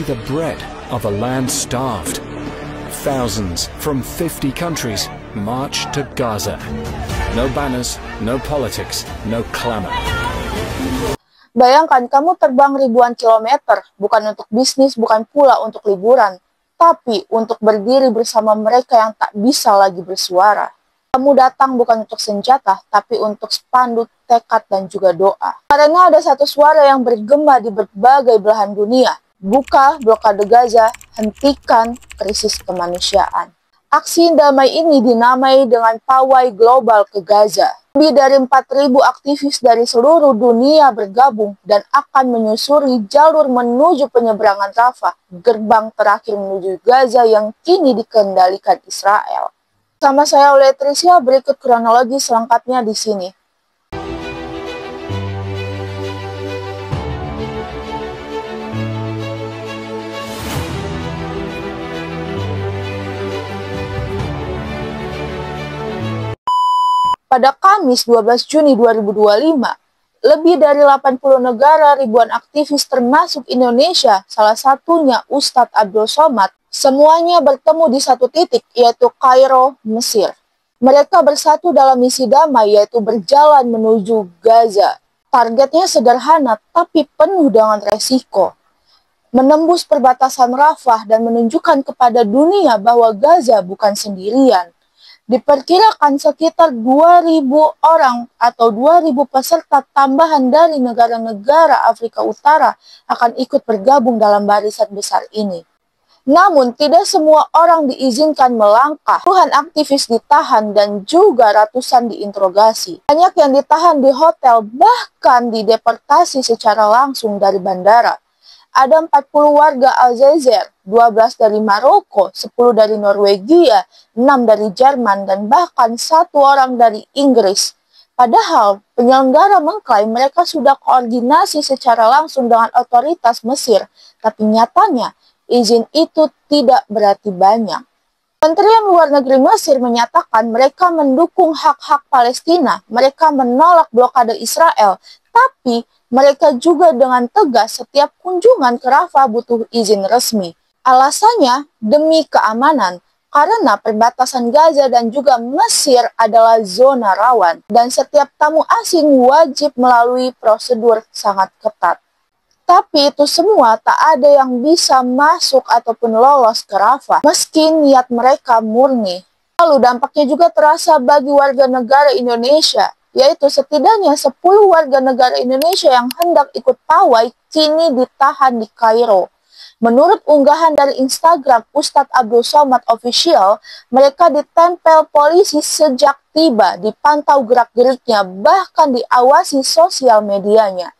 The bread of a land starved. Thousands from 50 countries march to Gaza. No banners, no politics, no clamor. Bayangkan kamu terbang ribuan kilometer, bukan untuk bisnis, bukan pula untuk liburan, tapi untuk berdiri bersama mereka yang tak bisa lagi bersuara. Kamu datang bukan untuk senjata, tapi untuk spanduk, tekad, dan juga doa. Karena ada satu suara yang bergema di berbagai belahan dunia. Buka blokade Gaza, hentikan krisis kemanusiaan. Aksi damai ini dinamai dengan Pawai Global ke Gaza. Lebih dari 4.000 aktivis dari seluruh dunia bergabung dan akan menyusuri jalur menuju penyeberangan Rafah, gerbang terakhir menuju Gaza yang kini dikendalikan Israel. Sama saya Oletricia, berikut kronologi selengkapnya di sini. Pada Kamis 12 Juni 2025, lebih dari 80 negara, ribuan aktivis termasuk Indonesia, salah satunya Ustadz Abdul Somad, semuanya bertemu di satu titik, yaitu Kairo, Mesir. Mereka bersatu dalam misi damai, yaitu berjalan menuju Gaza. Targetnya sederhana, tapi penuh dengan resiko. Menembus perbatasan Rafah dan menunjukkan kepada dunia bahwa Gaza bukan sendirian. Diperkirakan sekitar 2.000 orang atau 2.000 peserta tambahan dari negara-negara Afrika Utara akan ikut bergabung dalam barisan besar ini. Namun, tidak semua orang diizinkan melangkah. Puluhan aktivis ditahan dan juga ratusan diinterogasi. Banyak yang ditahan di hotel, bahkan dideportasi secara langsung dari bandara. Ada 40 warga Aljazair, 12 dari Maroko, 10 dari Norwegia, 6 dari Jerman, dan bahkan 1 orang dari Inggris. Padahal penyelenggara mengklaim mereka sudah koordinasi secara langsung dengan otoritas Mesir, tapi nyatanya izin itu tidak berarti banyak. Kementerian Luar Negeri Mesir menyatakan mereka mendukung hak-hak Palestina, mereka menolak blokade Israel, tapi mereka juga dengan tegas setiap kunjungan ke Rafah butuh izin resmi. Alasannya demi keamanan, karena perbatasan Gaza dan juga Mesir adalah zona rawan, dan setiap tamu asing wajib melalui prosedur sangat ketat. Tapi itu semua tak ada yang bisa masuk ataupun lolos ke Rafah, meski niat mereka murni. Lalu dampaknya juga terasa bagi warga negara Indonesia, yaitu setidaknya 10 warga negara Indonesia yang hendak ikut pawai kini ditahan di Kairo. Menurut unggahan dari Instagram Ustadz Abdul Somad Official, mereka ditempel polisi sejak tiba, dipantau gerak-geriknya, bahkan diawasi sosial medianya.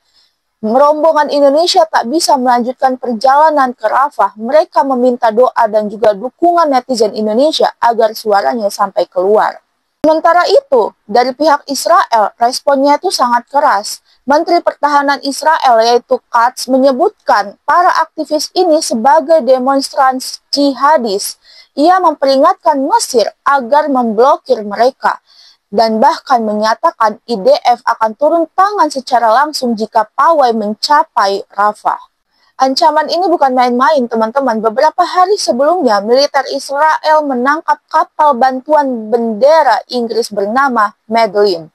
Rombongan Indonesia tak bisa melanjutkan perjalanan ke Rafah. Mereka meminta doa dan juga dukungan netizen Indonesia agar suaranya sampai keluar. Sementara itu, dari pihak Israel, responnya itu sangat keras. Menteri Pertahanan Israel yaitu Katz menyebutkan para aktivis ini sebagai demonstran jihadis. Ia memperingatkan Mesir agar memblokir mereka. Dan bahkan menyatakan IDF akan turun tangan secara langsung jika pawai mencapai Rafah. Ancaman ini bukan main-main, teman-teman. Beberapa hari sebelumnya, militer Israel menangkap kapal bantuan bendera Inggris bernama Madeline.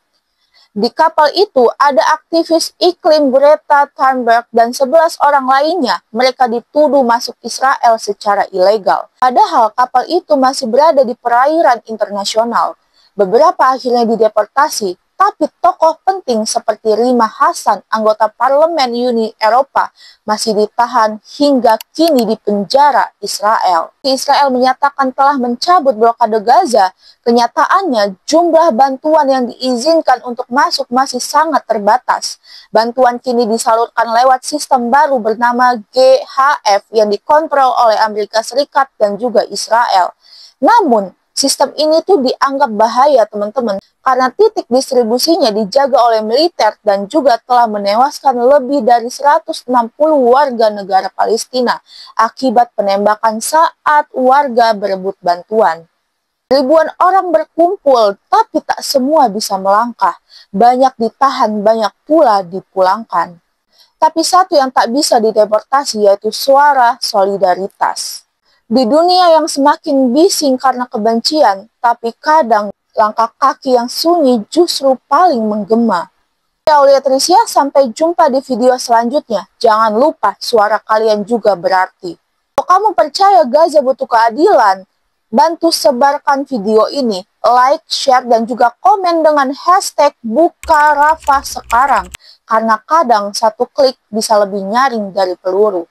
Di kapal itu ada aktivis iklim Greta Thunberg dan 11 orang lainnya. Mereka dituduh masuk Israel secara ilegal. Padahal kapal itu masih berada di perairan internasional. Beberapa akhirnya dideportasi, tapi tokoh penting seperti Rima Hassan, anggota Parlemen Uni Eropa, masih ditahan hingga kini di penjara Israel. Israel menyatakan telah mencabut blokade Gaza. Kenyataannya, jumlah bantuan yang diizinkan untuk masuk masih sangat terbatas. Bantuan kini disalurkan lewat sistem baru bernama GHF yang dikontrol oleh Amerika Serikat dan juga Israel. Namun, sistem ini tuh dianggap bahaya, teman-teman, karena titik distribusinya dijaga oleh militer dan juga telah menewaskan lebih dari 160 warga negara Palestina akibat penembakan saat warga berebut bantuan. Ribuan orang berkumpul, tapi tak semua bisa melangkah. Banyak ditahan, banyak pula dipulangkan. Tapi satu yang tak bisa dideportasi yaitu suara solidaritas. Di dunia yang semakin bising karena kebencian, tapi kadang langkah kaki yang sunyi justru paling menggema. Saya Aulia Trisya, sampai jumpa di video selanjutnya. Jangan lupa suara kalian juga berarti. Kalau kamu percaya Gaza butuh keadilan, bantu sebarkan video ini, like, share, dan juga komen dengan hashtag #BukaRafah sekarang. Karena kadang satu klik bisa lebih nyaring dari peluru.